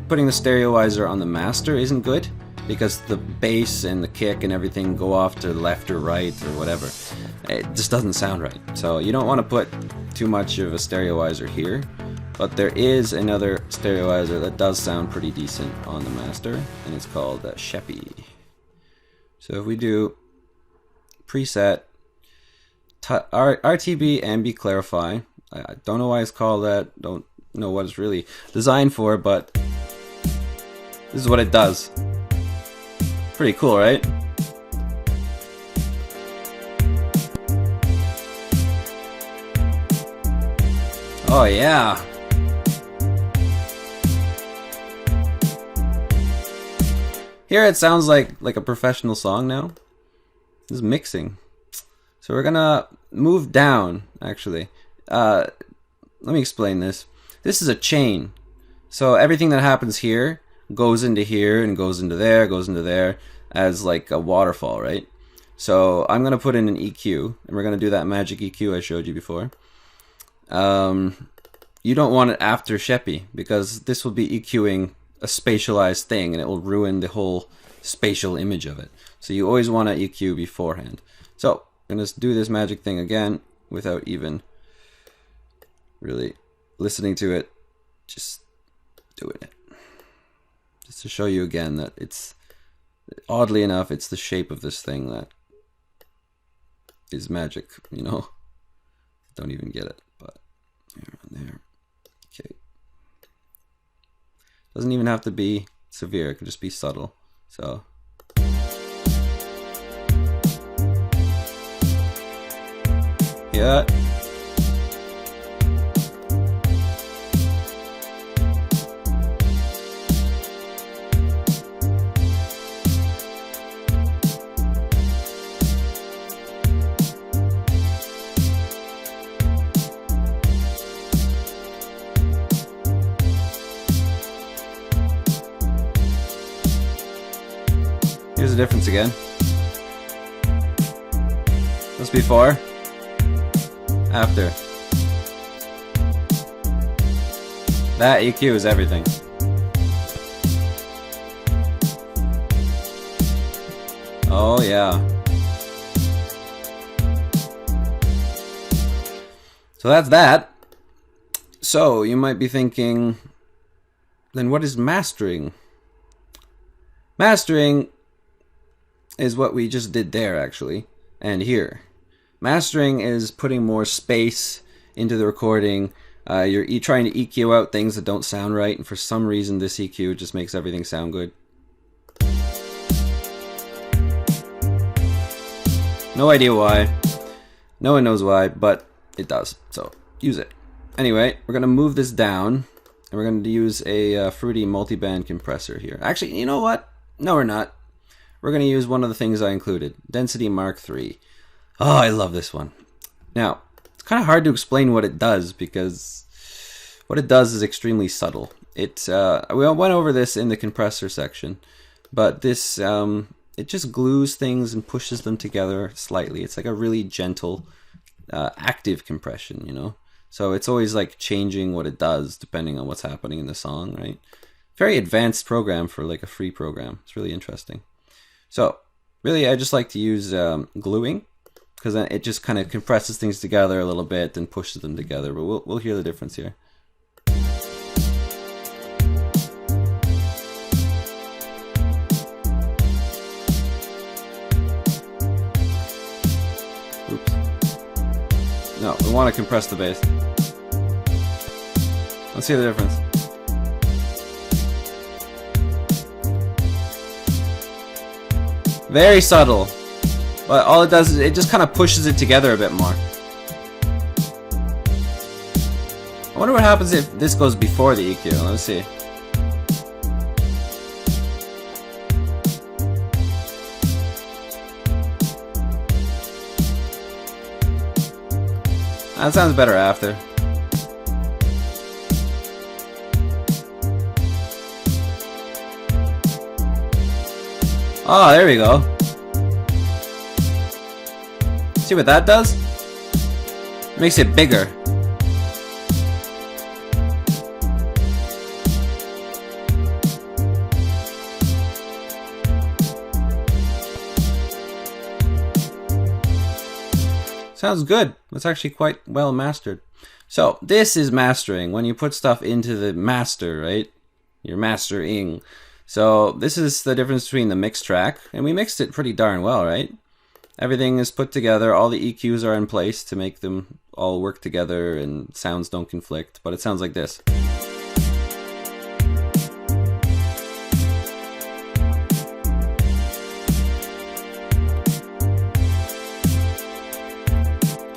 putting the stereoizer on the master isn't good, because the bass and the kick and everything go off to the left or right or whatever. It just doesn't sound right. So you don't want to put too much of a stereoizer here, but there is another stereoizer that does sound pretty decent on the master, and it's called Sheppy. So if we do preset RTB Ambi Clarify, I don't know why it's called that, don't know what it's really designed for, but this is what it does. Pretty cool, right? Oh yeah. Here it sounds like a professional song now. This is mixing. So we're gonna move down, actually. Let me explain this. This is a chain. So everything that happens here goes into here and goes into there as like a waterfall, right? So I'm gonna put in an EQ, and we're gonna do that magic EQ I showed you before. You don't want it after Sheppy, because this will be EQing a spatialized thing and it will ruin the whole spatial image of it. So you always want to EQ beforehand. So I'm gonna do this magic thing again without even really listening to it, just doing it. Just to show you again that it's, oddly enough, it's the shape of this thing that is magic, you know? Don't even get it, but here and there. Okay. Doesn't even have to be severe, it could just be subtle. So yeah. Here's the difference again. This before, after. That EQ is everything. Oh yeah. So that's that. So you might be thinking, then what is mastering? Mastering is what we just did there, actually, and here. Mastering is putting more space into the recording. You're trying to EQ out things that don't sound right, and for some reason this EQ just makes everything sound good. No idea why. No one knows why, but it does, so use it. Anyway, we're going to move this down, and we're going to use a fruity multiband compressor here. Actually, you know what? No, we're not. We're going to use one of the things I included, Density Mark III. Oh, I love this one. Now, it's kind of hard to explain what it does, because what it does is extremely subtle. We went over this in the compressor section, but this, it just glues things and pushes them together slightly. It's like a really gentle, active compression, you know? So it's always like changing what it does depending on what's happening in the song, right? Very advanced program for like a free program. It's really interesting. So, really, I just like to use gluing, because then it just kind of compresses things together a little bit and pushes them together. But we'll hear the difference here. Oops. No, we want to compress the bass. Let's hear the difference. Very subtle, but all it does is it just kind of pushes it together a bit more. I wonder what happens if this goes before the EQ. Let's see. That sounds better after. Oh, there we go. See what that does? Makes it bigger. Sounds good. It's actually quite well mastered. So this is mastering, when you put stuff into the master, right? You're mastering. So this is the difference between the mix track, and we mixed it pretty darn well, right? Everything is put together, all the EQs are in place to make them all work together and sounds don't conflict, but it sounds like this.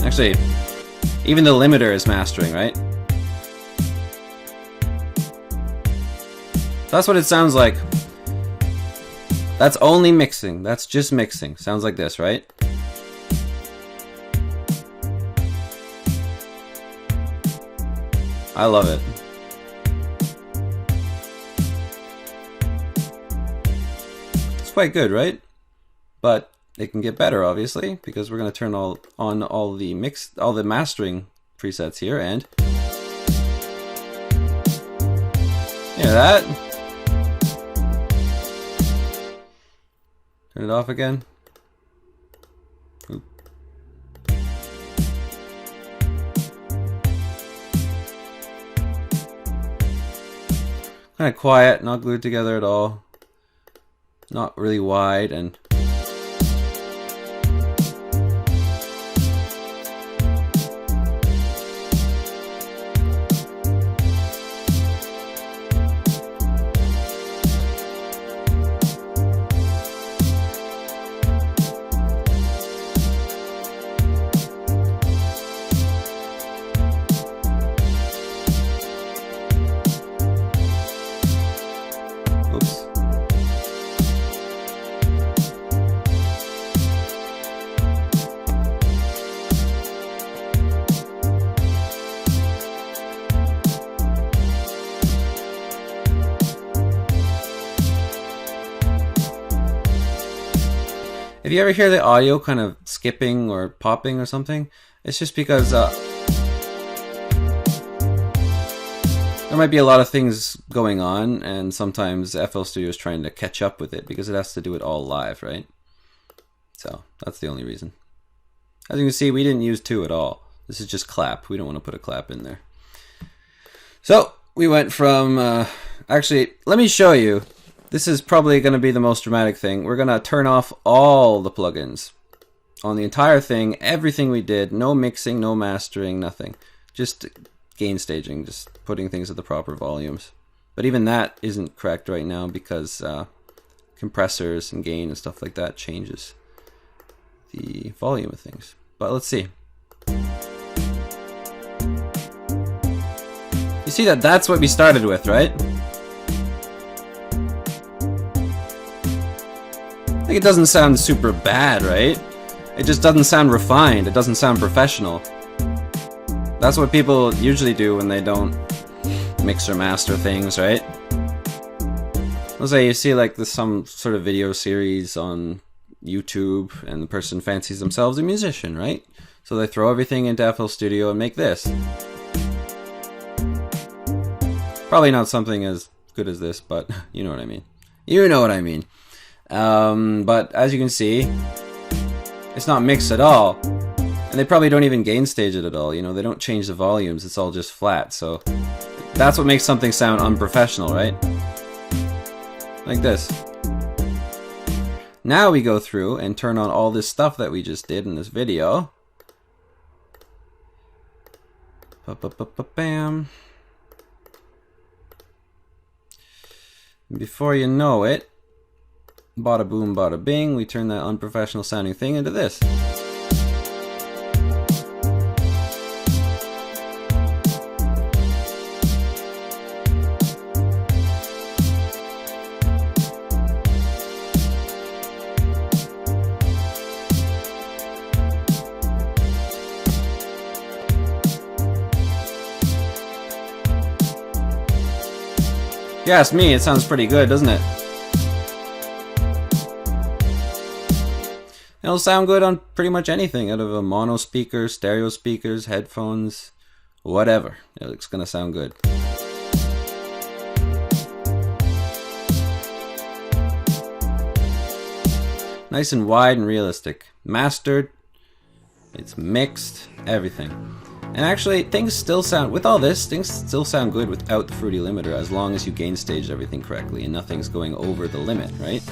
Actually, even the limiter is mastering, right? That's what it sounds like. That's only mixing. That's just mixing. Sounds like this, right? I love it. It's quite good, right? But it can get better, obviously, because we're going to turn on all the mastering presets here, and hear that? Turn it off again. Oop. Kind of quiet, not glued together at all. Not really wide, and if you ever hear the audio kind of skipping or popping or something, it's just because there might be a lot of things going on, and sometimes FL Studio is trying to catch up with it because it has to do it all live, right? So that's the only reason. As you can see, we didn't use 2 at all. This is just clap. We don't want to put a clap in there. So we went from, actually, let me show you. This is probably going to be the most dramatic thing. We're going to turn off all the plugins on the entire thing, everything we did, no mixing, no mastering, nothing. Just gain staging, just putting things at the proper volumes. But even that isn't correct right now because compressors and gain and stuff like that changes the volume of things. But let's see. You see that's what we started with, right? It doesn't sound super bad, right? It just doesn't sound refined. It doesn't sound professional. That's what people usually do when they don't mix or master things, right? Let's say you see like some sort of video series on YouTube and the person fancies themselves a musician, right? So they throw everything into FL Studio and make this. Probably not something as good as this, but you know what I mean. You know what I mean. But as you can see, it's not mixed at all, and they probably don't even gain stage it at all. You know, they don't change the volumes, it's all just flat. So that's what makes something sound unprofessional, right? Like this. Now we go through and turn on all this stuff that we just did in this video. Bam. Before you know it, bada boom, bada bing, we turn that unprofessional sounding thing into this. If you ask me, it sounds pretty good, doesn't it? It'll sound good on pretty much anything, out of a mono speaker, stereo speakers, headphones, whatever. It's gonna sound good. Nice and wide and realistic. Mastered. It's mixed, everything. And actually, things still sound, with all this, things still sound good without the fruity limiter, as long as you gain stage everything correctly and nothing's going over the limit, right?